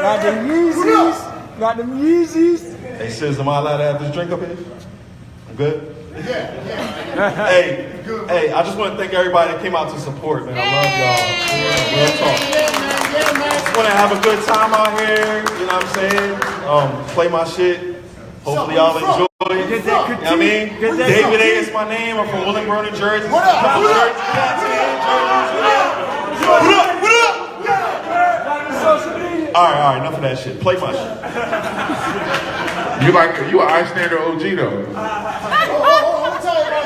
Got them Yeezys. Got them Yeezys. Hey, sis, am I allowed to have this drink up here? I'm good? Yeah. Hey, I just want to thank everybody that came out to support, man. I love y'all. Real talk. Just want to have a good time out here, you know what I'm saying? Play my shit. Hopefully y'all enjoy it. You know what I mean? David A is my name. I'm from Willingboro, New Jersey. What up? What up? All right, enough of that shit. Play my shit. You an iStandard OG though. I'm tell you about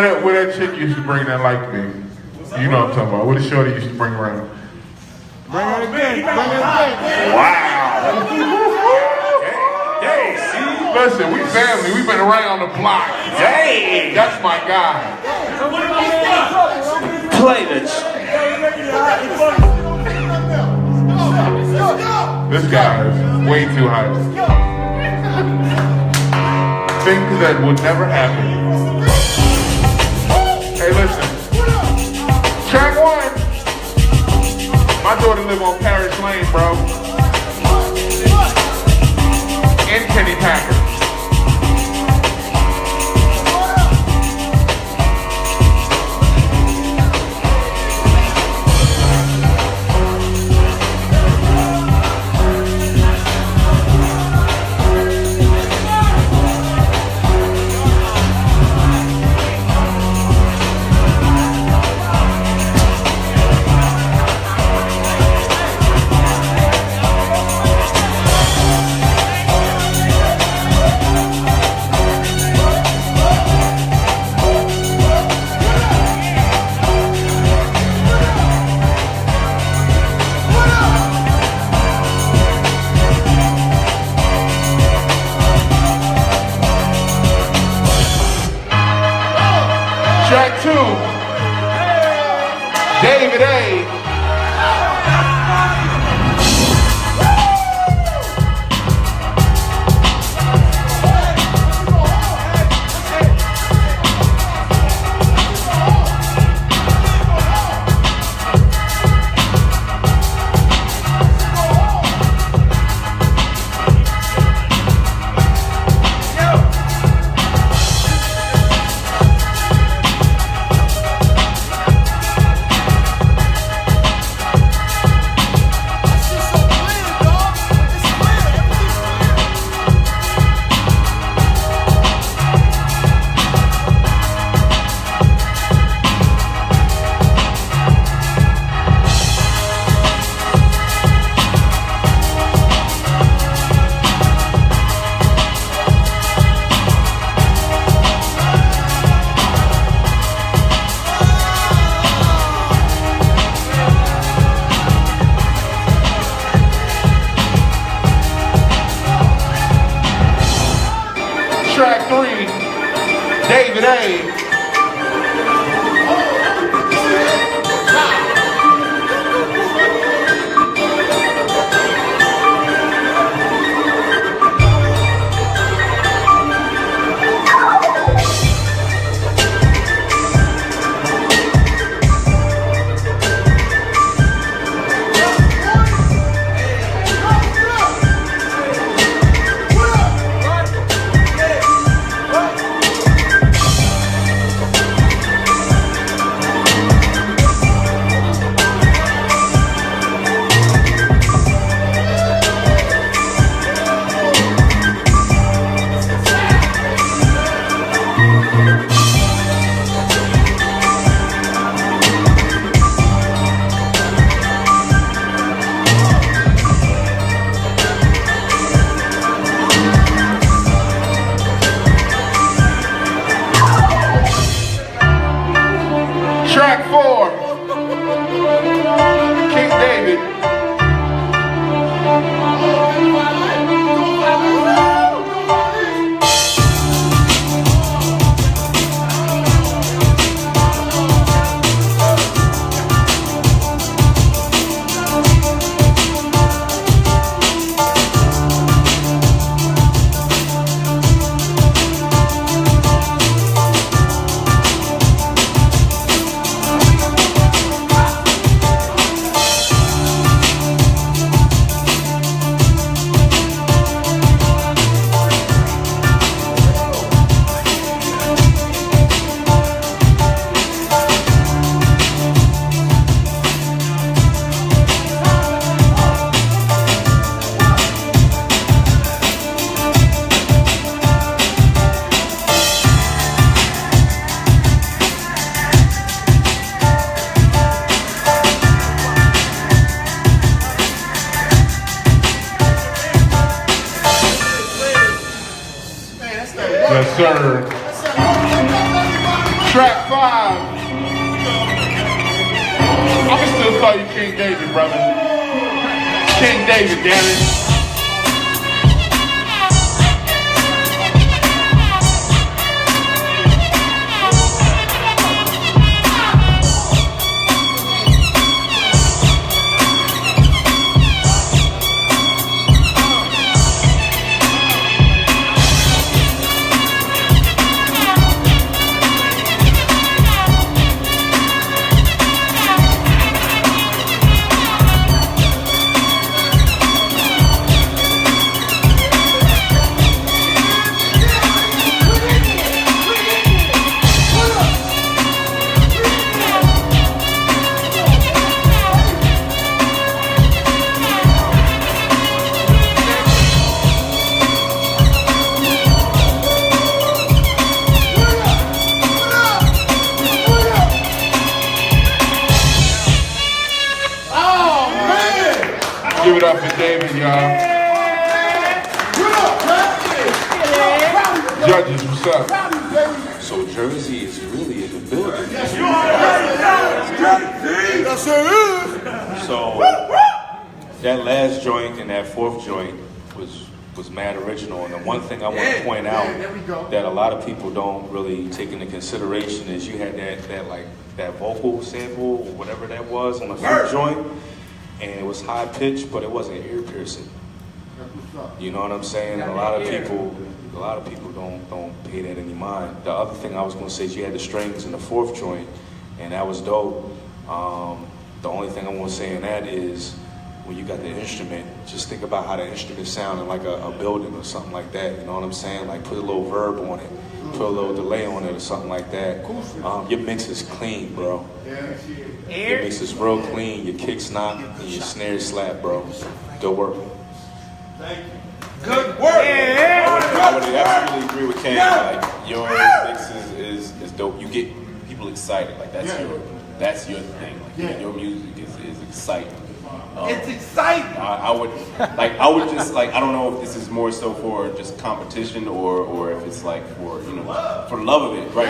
that. What that chick used to bring that liked me? You know what I'm talking about. What the shorty used to bring around? Bring her again. Wow. Hey, listen, we family. We've been around the block. Hey, that's my guy. Play this. This guy is way too hype. Things that would never happen. Hey, listen. Track 1. My daughter live on Parish Lane, bro. In Kenny Packer. Track 2, David A. Track 3, David A. sir. Track 5. I can still call you King David, brother. King David, damn it. Give it up for David, y'all. Judges, what's up? So Jersey is really in the building. So that last joint and that fourth joint was mad original. And the one thing I want to point out that a lot of people don't really take into consideration is you had that vocal sample or whatever that was on the first joint, and it was high pitched, but it wasn't ear piercing. You know what I'm saying? And a lot of people don't pay that any mind. The other thing I was going to say is you had the strings in the fourth joint, and that was dope. The only thing I want to say in that is when you got the instrument, just think about how the instrument sounded like a building or something like that. You know what I'm saying? Like put a little verb on it, put a little delay on it or something like that. Your mix is clean, bro. Your mix is real clean. Your kicks knock and your snare slap, bro. Good work. Thank you. Good work. I would absolutely agree with Ken. Like your mix is dope. You get people excited. Like that's your thing. Like your music is exciting. It's exciting. I would just like, I don't know if this is more so for just competition or if it's like for for love of it, right?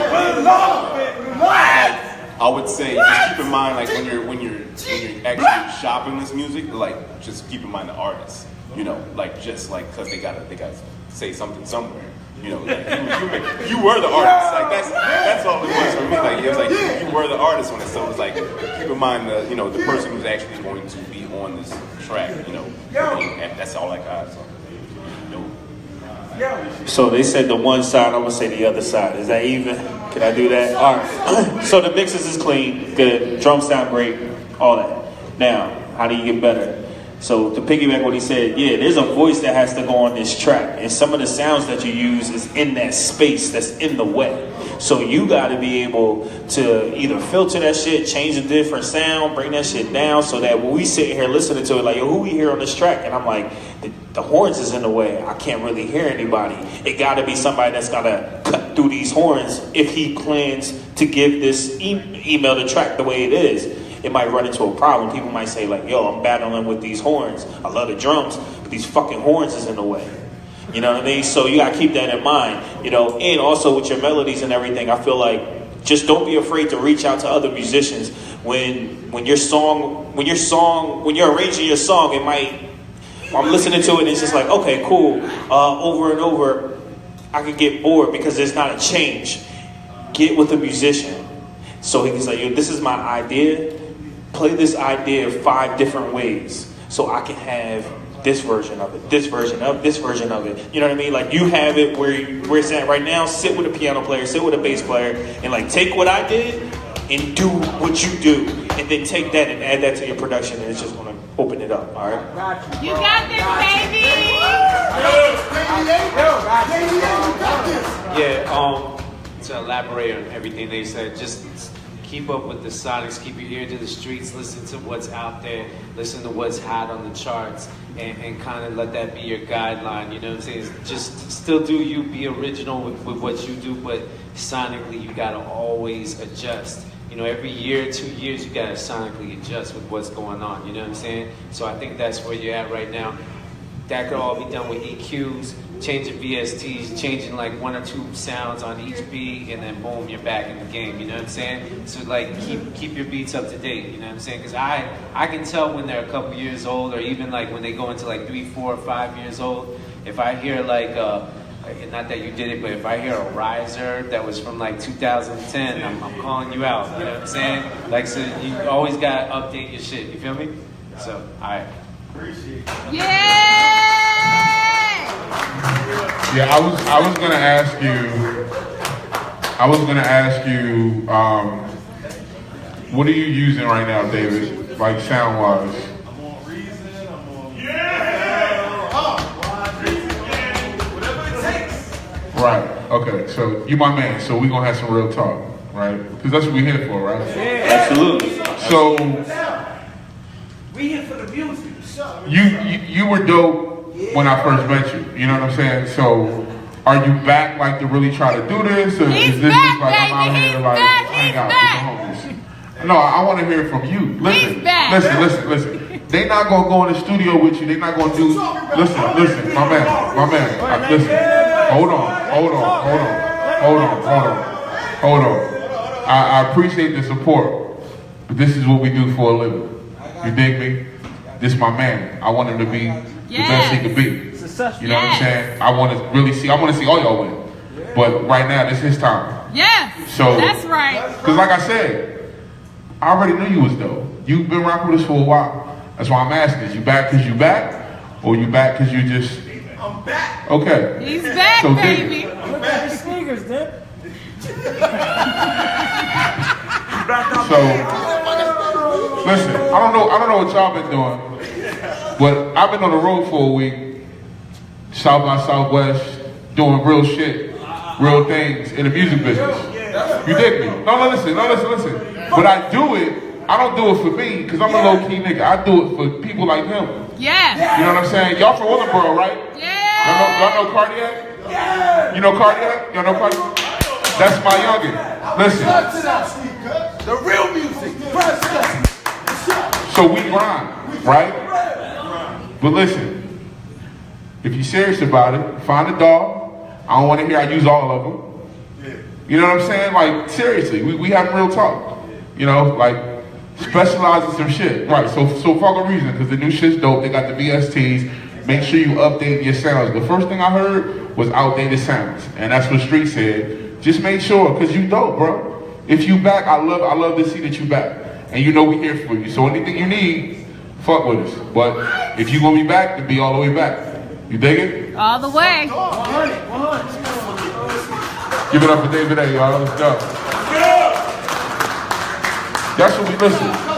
I would say just keep in mind like when you're actually shopping this music, like just keep in mind the artist. Like just like because they gotta say something somewhere. Like you were the artist. Like that's all it was for me. Like it was like you were the artist on it. So it was like keep in mind the person who's actually going to be on this track. And that's all I got. So they said the one side, I'm gonna say the other side. Is that even? Can I do that? All right. So the mixes is clean, good. Drums sound great, all that. Now, how do you get better? So to piggyback what he said, yeah, there's a voice that has to go on this track, and some of the sounds that you use is in that space that's in the way. So you got to be able to either filter that shit, change a different sound, bring that shit down, so that when we sit here listening to it, like, yo, who we hear on this track? And I'm like, the horns is in the way. I can't really hear anybody. It got to be somebody that's got to cut through these horns if he plans to give this email the track the way it is. It might run into a problem. People might say like, yo, I'm battling with these horns. I love the drums, but these fucking horns is in the way. You know what I mean? So you gotta keep that in mind, and also with your melodies and everything, I feel like just don't be afraid to reach out to other musicians when you're arranging your song, it might, I'm listening to it and it's just like, okay, cool. Over and over, I could get bored because there's not a change. Get with a musician. So he can say, yo, this is my idea. Play this idea 5 different ways so I can have this version of it, this version of it. You know what I mean? Like you have it where it's at right now. Sit with a piano player, sit with a bass player, and like take what I did and do what you do, and then take that and add that to your production, and it's just gonna open it up. All right? You got this, baby. Yeah. To elaborate on everything they said, just keep up with the sonics, keep your ear to the streets, listen to what's out there, listen to what's hot on the charts, and kind of let that be your guideline, you know what I'm saying? Just still do you, be original with what you do, but sonically you gotta always adjust. Every year, 2 years, you gotta sonically adjust with what's going on, you know what I'm saying? So I think that's where you're at right now. that could all be done with EQs, changing VSTs, changing like 1 or 2 sounds on each beat, and then boom, you're back in the game. You know what I'm saying? So like keep your beats up to date. You know what I'm saying? Because I can tell when they're a couple years old, or even like when they go into like 3, 4, 5 years old. If I hear like not that you did it, but if I hear a riser that was from like 2010, I'm calling you out. You know what I'm saying? Like, so you always gotta update your shit. You feel me? So, all right. Yeah, I was gonna ask you, what are you using right now, David? Like sound wise? Right. Okay. So you my man. So we gonna have some real talk, right? Because that's what we here for, right? Absolutely. So We here for the music. you were dope when I first met you. You know what I'm saying? So are you back like to really try to do this, or He's is this back, just like I'm out baby. here to He's like back. hang He's out back. with the homies? No, I want to hear from you. Listen, He's back. listen. They not gonna go in the studio with you. They not gonna do. Listen, my man. Listen. Hold on. I appreciate the support, but this is what we do for a living. You dig me? This my man. I want him to be the best he could be. You know what I'm saying? I want to see all y'all win. But right now, this is his time. Yeah. So That's right. Because like I said, I already knew you was dope. You've been rocking with us for a while. That's why I'm asking. Is you back because you back? Or you back because you just... I'm back. Okay. He's back, So baby. Look at the sneakers, dude. So, listen, I don't know what y'all been doing, but I've been on the road for a week, South by Southwest, doing real shit, real things in the music business. You dig me? No, listen. But I don't do it for me, because I'm a low-key nigga. I do it for people like him. Yeah. You know what I'm saying? Y'all from Willenboro, right? Yeah. Y'all know Cardiac? You know Cardiac? Y'all know Cardiac? That's my youngin'. Listen. The real music. So we grind, right? But listen, if you're serious about it, find a dog. I don't want to hear I use all of them. You know what I'm saying? Like, seriously, we have real talk. You know, like, specialize in some shit. Right, so for a reason, because the new shit's dope. They got the VSTs. Make sure you update your sounds. The first thing I heard was outdated sounds. And that's what Street said. Just make sure, because you dope, bro. If you back, I love to see that you back. And you know we here for you. So anything you need, fuck with us. But if you gonna be back, then be all the way back. You dig it? All the way. Give it up for David A, y'all. Let's go. That's what we listen.